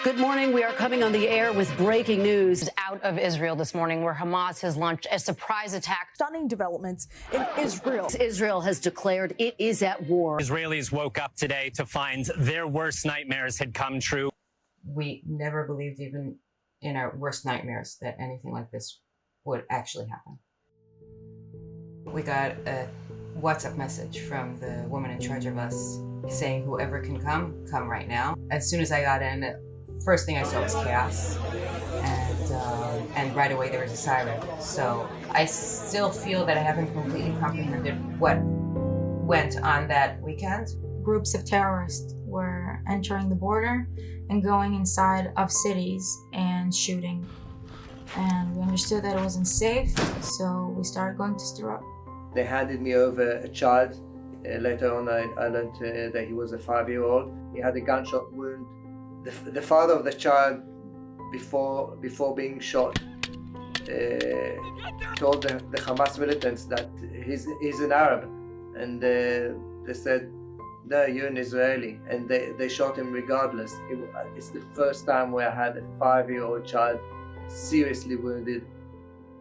Good morning. We are coming on the air with breaking news out of Israel this morning, where Hamas has launched a surprise attack. Stunning developments in Israel. Israel has declared it is at war. Israelis woke up today to find their worst nightmares had come true. We never believed, even in our worst nightmares, that anything like this would actually happen. We got a WhatsApp message from the woman in charge of us saying, whoever can come right now. As soon as I got in, first thing I saw was chaos, and right away there was a siren. So I still feel that I haven't completely comprehended what went on that weekend. Groups of terrorists were entering the border and going inside of cities and shooting. And we understood that it wasn't safe, so we started going to Sderot. They handed me over a child. Later on, I learned that he was a 5-year-old. He had a gunshot wound. The father of the child, before being shot, told the Hamas militants that he's an Arab, and they said, "No, you're an Israeli," and they shot him regardless. It's the first time where I had a 5-year-old child seriously wounded,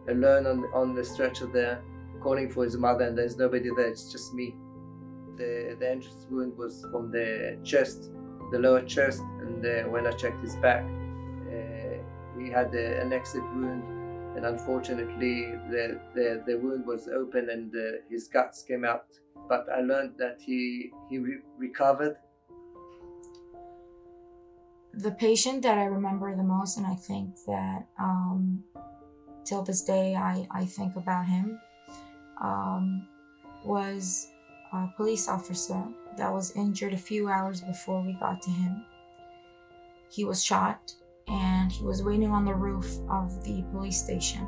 alone on the stretcher there, calling for his mother, and there's nobody there. It's just me. The entrance wound was from the chest, the lower chest, and when I checked his back, he had an exit wound, and unfortunately the wound was open and his guts came out. But I learned that he recovered. The patient that I remember the most, and I think that till this day I think about him, was a police officer that was injured a few hours before we got to him. He was shot and he was waiting on the roof of the police station.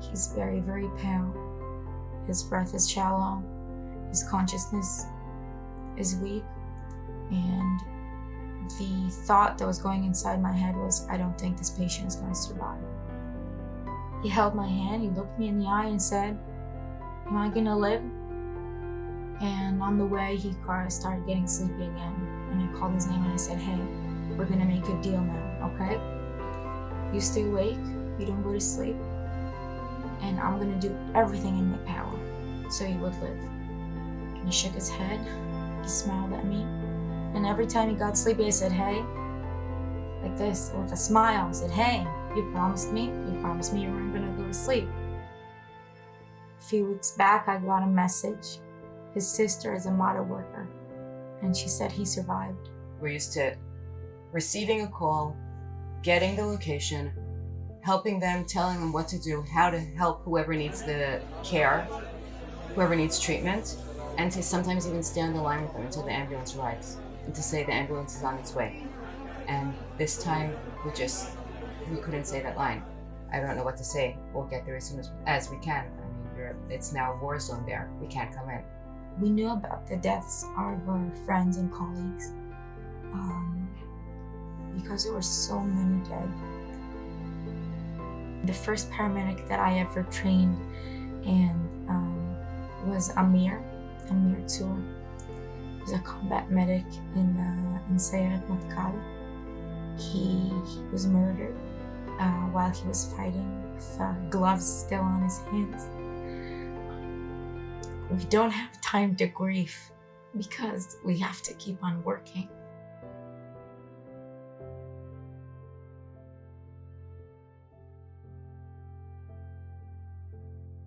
He's very, very pale. His breath is shallow. His consciousness is weak. And the thought that was going inside my head was, I don't think this patient is going to survive. He held my hand, he looked me in the eye and said, "Am I going to live?" And on the way, he started getting sleepy again. And I called his name and I said, "Hey, we're gonna make a deal now, okay? You stay awake, you don't go to sleep, and I'm gonna do everything in my power so you would live." And he shook his head, he smiled at me. And every time he got sleepy, I said, "Hey," like this, with a smile. I said, "Hey, you promised me you weren't gonna go to sleep." A few weeks back, I got a message. His sister is a model worker, and she said he survived. We're used to receiving a call, getting the location, helping them, telling them what to do, how to help whoever needs the care, whoever needs treatment, and to sometimes even stay on the line with them until the ambulance arrives, and to say the ambulance is on its way. And this time, we couldn't say that line. I don't know what to say. We'll get there as soon as we can. I mean, it's now a war zone there. We can't come in. We knew about the deaths of our friends and colleagues because there were so many dead. The first paramedic that I ever trained was Amir Tzur. He was a combat medic in Sayeret Matkal. He was murdered while he was fighting with gloves still on his hands. We don't have time to grieve because we have to keep on working.